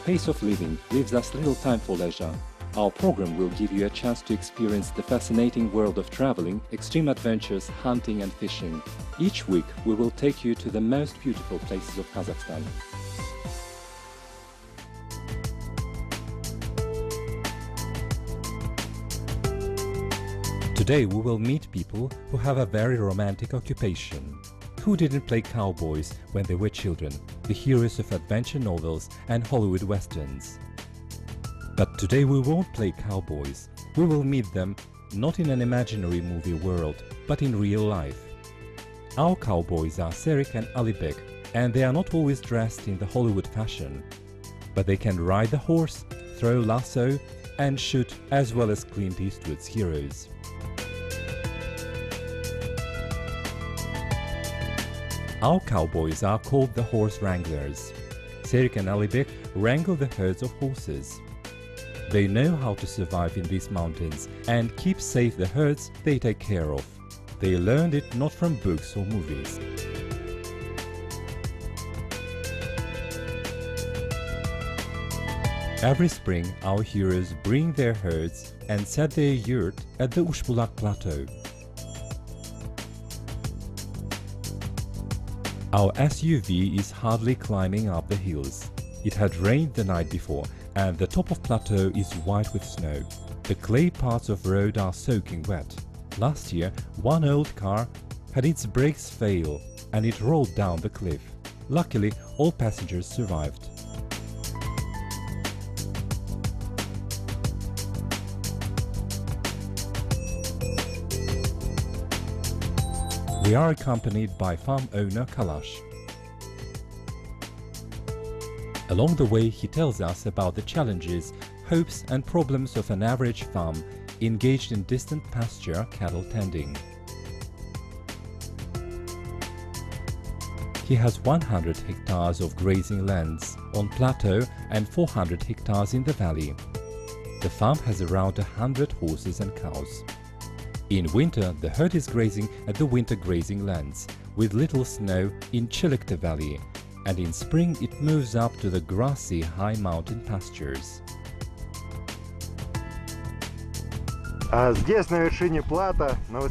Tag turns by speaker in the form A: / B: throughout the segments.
A: pace of living leaves us little time for leisure. Our program will give you a chance to experience the fascinating world of traveling, extreme adventures, hunting and fishing. Each week we will take you to the most beautiful places of Kazakhstan. Today we will meet people who have a very romantic occupation. Who didn't play cowboys when they were children, the heroes of adventure novels and Hollywood westerns? But today we won't play cowboys. We will meet them not in an imaginary movie world, but in real life. Our cowboys are Serik and Alibek, and they are not always dressed in the Hollywood fashion. But they can ride the horse, throw lasso and shoot as well as Clint Eastwood's heroes. Our cowboys are called the horse wranglers. Serik and Alibek wrangle the herds of horses. They know how to survive in these mountains and keep safe the herds they take care of. They learned it not from books or movies. Every spring, our heroes bring their herds and set their yurt at the Ushbulak Plateau. Our SUV is hardly climbing up the hills. It had rained the night before, and the top of plateau is white with snow. The clay parts of road are soaking wet. Last year, one old car had its brakes fail, and it rolled down the cliff. Luckily, all passengers survived. We are accompanied by farm owner Kalash. Along the way, he tells us about the challenges, hopes and problems of an average farm engaged in distant pasture cattle tending. He has 100 hectares of grazing lands on plateau and 400 hectares in the valley. The farm has around 100 horses and cows. In winter, the herd is grazing at the winter grazing lands, with little snow in Chilekte Valley, and in spring it moves up to the grassy high mountain pastures.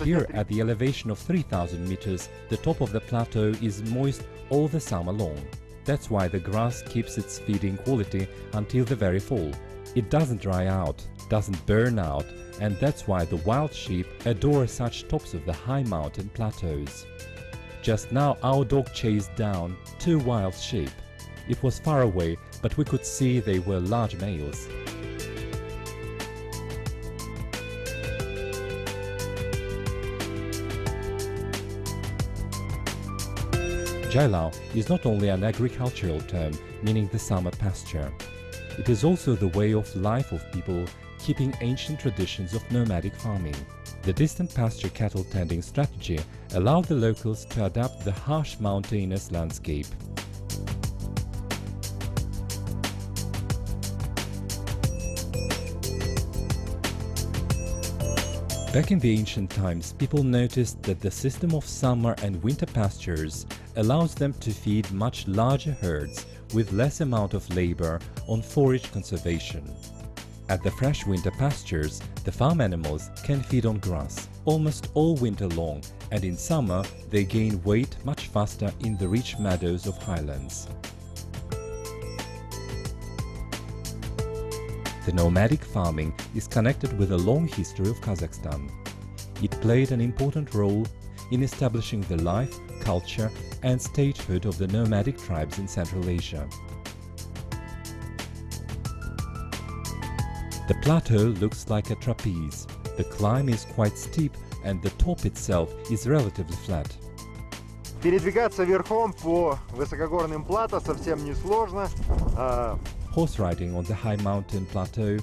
A: Here, at the elevation of 3,000 meters, the top of the plateau is moist all the summer long. That's why the grass keeps its feeding quality until the very fall. It doesn't dry out, doesn't burn out, and that's why the wild sheep adore such tops of the high mountain plateaus. Just now our dog chased down 2 wild sheep. It was far away, but we could see they were large males. Jailao is not only an agricultural term meaning the summer pasture. It is also the way of life of people keeping ancient traditions of nomadic farming. The distant pasture cattle tending strategy allowed the locals to adapt the harsh mountainous landscape. Back in the ancient times, people noticed that the system of summer and winter pastures allows them to feed much larger herds with less amount of labor on forage conservation. At the fresh winter pastures, the farm animals can feed on grass almost all winter long, and in summer they gain weight much faster in the rich meadows of highlands. The nomadic farming is connected with a long history of Kazakhstan. It played an important role in establishing the life, culture and statehood of the nomadic tribes in Central Asia. The plateau looks like a trapeze. The climb is quite steep and the top itself is relatively flat.
B: Передвигаться верхом по высокогорным плато совсем не сложно.
A: Horse riding on the high mountain plateau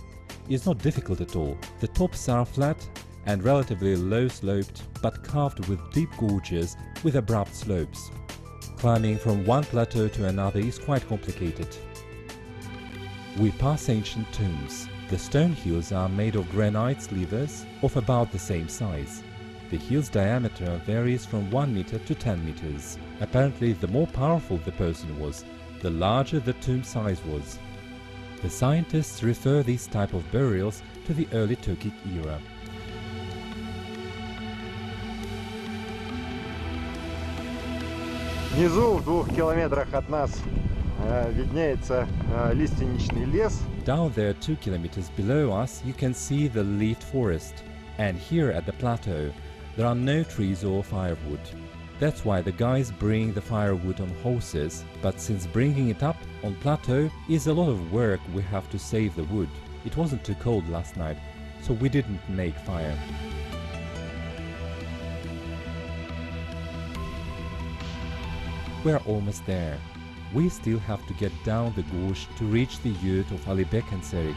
A: is not difficult at all. The tops are flat and relatively low sloped, but carved with deep gorges with abrupt slopes. Climbing from one plateau to another is quite complicated. We pass ancient tombs. The stone hills are made of granite slivers of about the same size. The hill's diameter varies from 1 meter to 10 meters. Apparently, the more powerful the person was, the larger the tomb size was. The scientists refer these type of burials to the early Turkic era.
B: Внизу, в 2 километрах от нас, виднеется лиственничный лес.
A: Down there 2 kilometers below us you can see the leafed forest, and here at the plateau there are no trees or firewood. That's why the guys bring the firewood on horses, but since bringing it up on plateau is a lot of work, we have to save the wood. It wasn't too cold last night, so we didn't make fire. We're almost there. We still have to get down the gorge to reach the yurt of Alibek and Serik.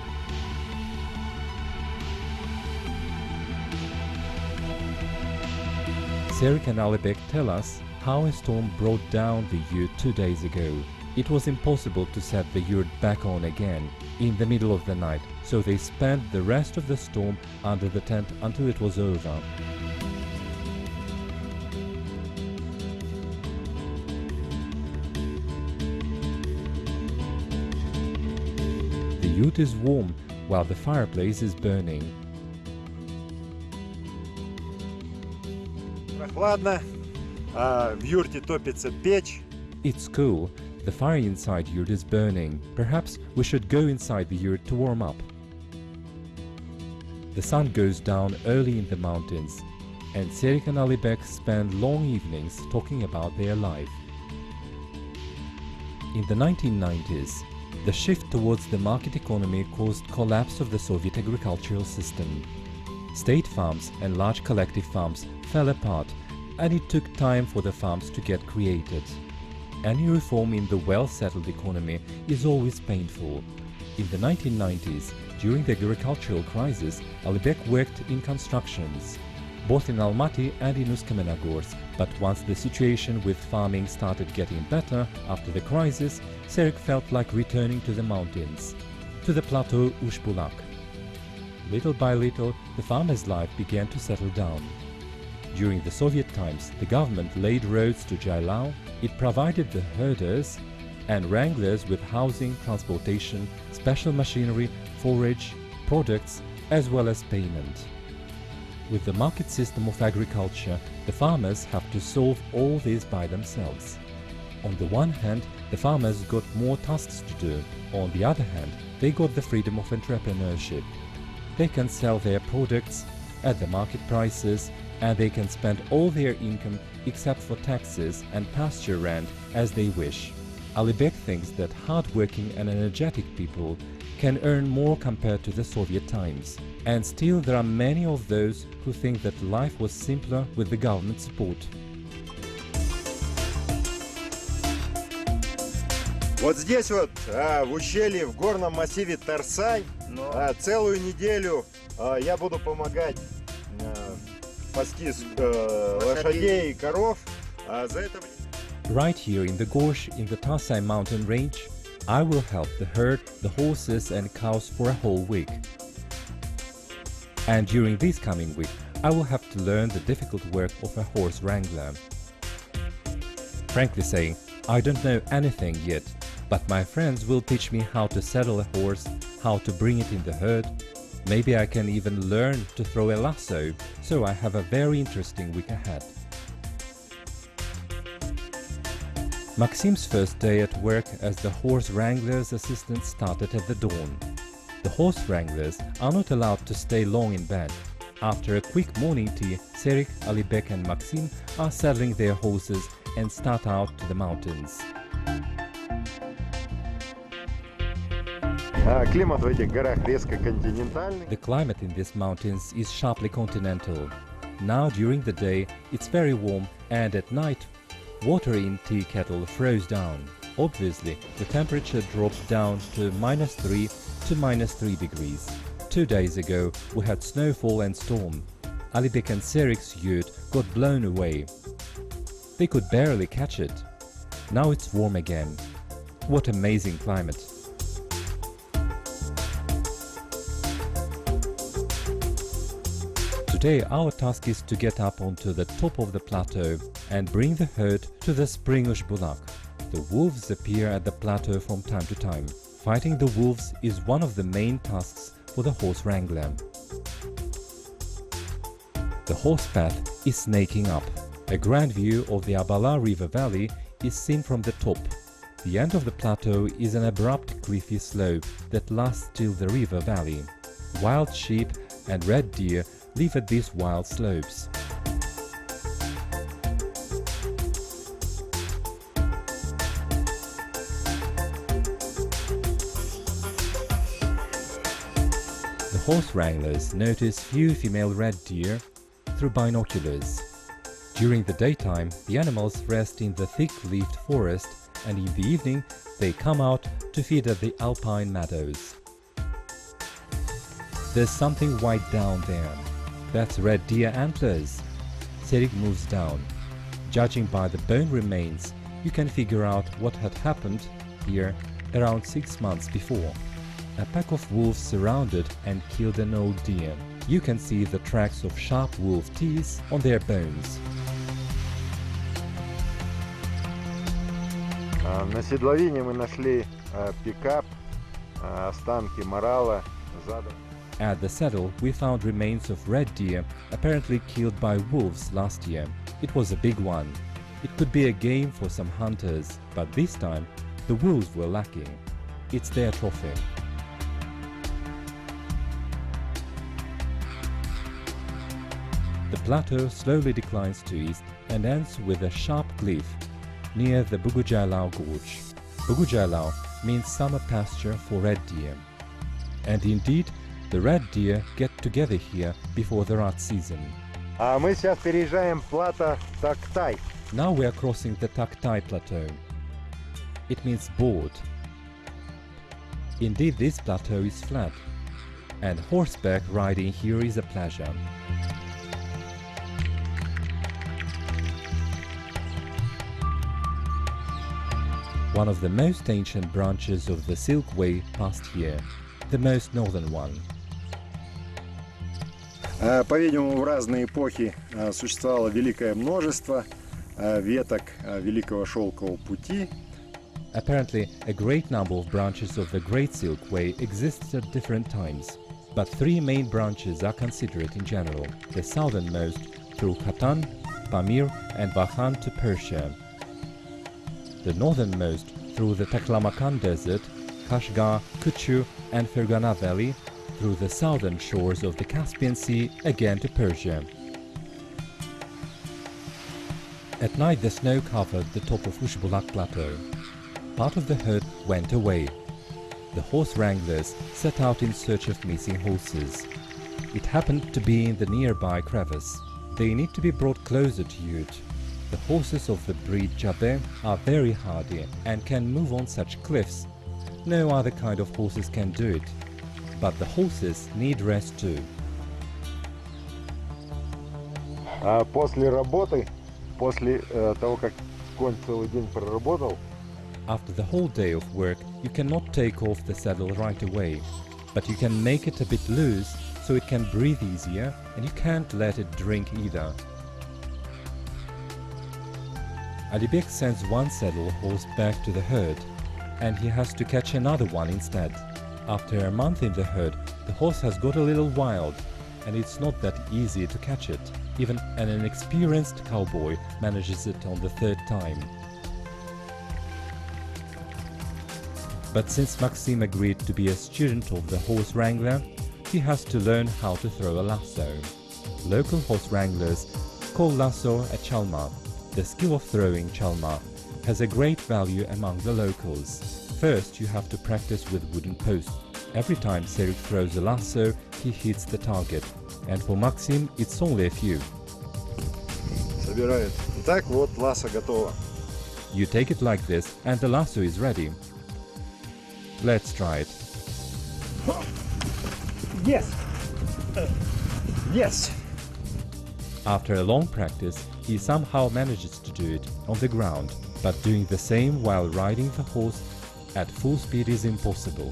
A: Serik and Alibek tell us how a storm brought down the yurt 2 days ago. It was impossible to set the yurt back on again in the middle of the night, so they spent the rest of the storm under the tent until it was over. The yurt is warm while the fireplace is burning.
B: Прохладно, в юрте топится печь.
A: It's cool. The fire inside yurt is burning. Perhaps we should go inside the yurt to warm up. The sun goes down early in the mountains, and Serik and Alibek spend long evenings talking about their life. In the 1990s, the shift towards the market economy caused collapse of the Soviet agricultural system. State farms and large collective farms fell apart, and it took time for the farms to get created. Any reform in the well-settled economy is always painful. In the 1990s, during the agricultural crisis, Alibek worked in constructions, both in Almaty and in Usk-Kamenogorsk, but once the situation with farming started getting better after the crisis, Serik felt like returning to the mountains, to the plateau Ushbulak. Little by little, the farmer's life began to settle down. During the Soviet times, the government laid roads to Jailau. It provided the herders and wranglers with housing, transportation, special machinery, forage, products, as well as payment. With the market system of agriculture, the farmers have to solve all this by themselves. On the one hand, the farmers got more tasks to do. On the other hand, they got the freedom of entrepreneurship. They can sell their products at the market prices, and they can spend all their income except for taxes and pasture rent as they wish. Alibek thinks that hard-working and energetic people can earn more compared to the Soviet times. And still there are many of those who think that life was simpler with the government support.
B: Вот здесь вот, в ущелье, в горном массиве Тарсань, целую неделю я буду помогать пасти лошадей и коров. За это...
A: Right here in the gorge in the Tarsai mountain range, I will help the herd, the horses and cows for a whole week. And during this coming week, I will have to learn the difficult work of a horse wrangler. Frankly saying, I don't know anything yet, but my friends will teach me how to saddle a horse, how to bring it in the herd. Maybe I can even learn to throw a lasso, so I have a very interesting week ahead. Maxim's first day at work as the horse wrangler's assistant started at the dawn. The horse wranglers are not allowed to stay long in bed. After a quick morning tea, Serik, Alibek and Maxim are saddling their horses and start out to the mountains.
B: Климат в этих горах резко континентальный.
A: The climate in these mountains is sharply continental. Now during the day it's very warm, and at night water in tea kettle froze down. Obviously the temperature dropped down to -3 to -3 degrees. 2 days ago we had snowfall and storm. Alibek and Serik's yurt got blown away. They could barely catch it. Now it's warm again. What amazing climate! Today our task is to get up onto the top of the plateau and bring the herd to the spring Ushbulak. The wolves appear at the plateau from time to time. Fighting the wolves is one of the main tasks for the horse wrangler. The horse path is snaking up. A grand view of the Abala River valley is seen from the top. The end of the plateau is an abrupt cliffy slope that lasts till the river valley. Wild sheep and red deer live at these wild slopes. The horse wranglers notice few female red deer through binoculars. During the daytime, the animals rest in the thick-leafed forest, and in the evening they come out to feed at the alpine meadows. There's something white down there. That's red deer antlers. Serik moves down. Judging by the bone remains, you can figure out what had happened here around 6 months before. A pack of wolves surrounded and killed an old deer. You can see the tracks of sharp wolf teeth on their bones.
B: На седловине мы нашли пикап, останки морала, задом.
A: At the saddle, we found remains of red deer, apparently killed by wolves last year. It was a big one. It could be a game for some hunters, but this time the wolves were lacking. It's their trophy. The plateau slowly declines to east and ends with a sharp cliff near the Bugujailau Gorge. Bugujailau means summer pasture for red deer. And indeed, the red deer get together here before the rut season.
B: Мы сейчас переезжаем плато Тактай.
A: Now we are crossing the Taktai Plateau. It means board. Indeed, this plateau is flat, and horseback riding here is a pleasure. One of the most ancient branches of the Silk Way passed here, the most northern one.
B: По-видимому, в разные эпохи существовало великое множество веток Великого Шелкового пути.
A: Apparently, a great number of branches of the Great Silk Way existed at different times, but 3 main branches are considered in general: the southernmost through Khatan, Pamir and Bakhan to Persia, the northernmost through the Taklamakan Desert, Kashgar, Kuchu and Fergana Valley, through the southern shores of the Caspian Sea, again to Persia. At night the snow covered the top of Ushbulak Plateau. Part of the herd went away. The horse wranglers set out in search of missing horses. It happened to be in the nearby crevice. They need to be brought closer to Ute. The horses of the breed Jibek are very hardy and can move on such cliffs. No other kind of horses can do it. But the horses need rest too.
B: После работы, после того, как конь целый день проработал,
A: After the whole day of work, you cannot take off the saddle right away, but you can make it a bit loose so it can breathe easier, and you can't let it drink either. Alibek sends one saddle horse back to the herd, and he has to catch another one instead. After a month in the herd, the horse has got a little wild, and it's not that easy to catch it. Even an inexperienced cowboy manages it on the 3rd time. But since Maxim agreed to be a student of the horse wrangler, he has to learn how to throw a lasso. Local horse wranglers call lasso a chalma. The skill of throwing chalma has a great value among the locals. First, you have to practice with wooden posts. Every time Serik throws a lasso, he hits the target. And for Maxim, it's only a few.
B: собирают. Итак, вот лассо готово.
A: You take it like this, and the lasso is ready. Let's try it.
B: Yes! Yes!
A: After a long practice, he somehow manages to do it on the ground, but doing the same while riding the horse at full speed is impossible.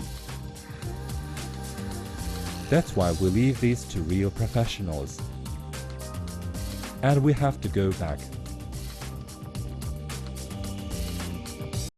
A: That's why we leave this to real professionals. And we have to go back